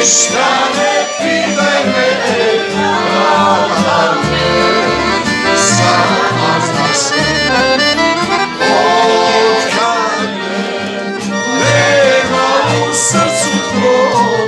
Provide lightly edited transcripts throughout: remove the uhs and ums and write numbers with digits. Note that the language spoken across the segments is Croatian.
Ništa ne pitaj me, sama znaš od kad nema u srcu tvoj.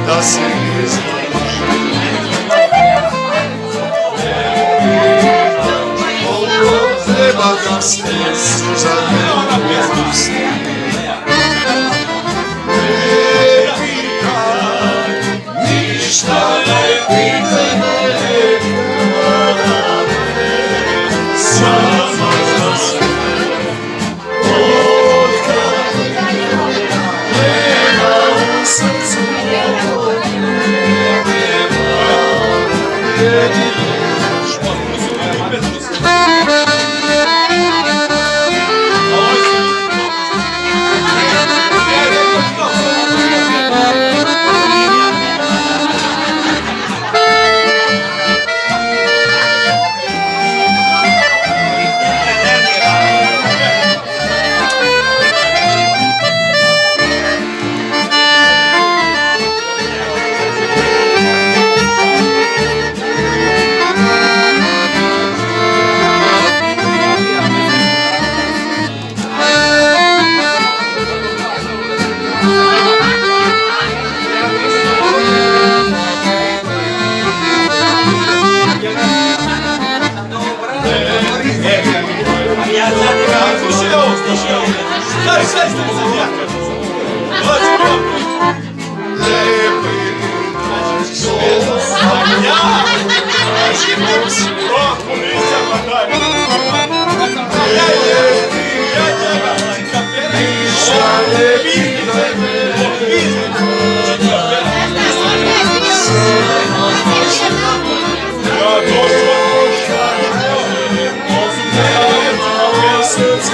Da se ne znaš, koliko treba da se suza ne pusti. Ne pitaj, ništa ne pitaj me, sama znaš od kad nema u srcu.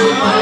To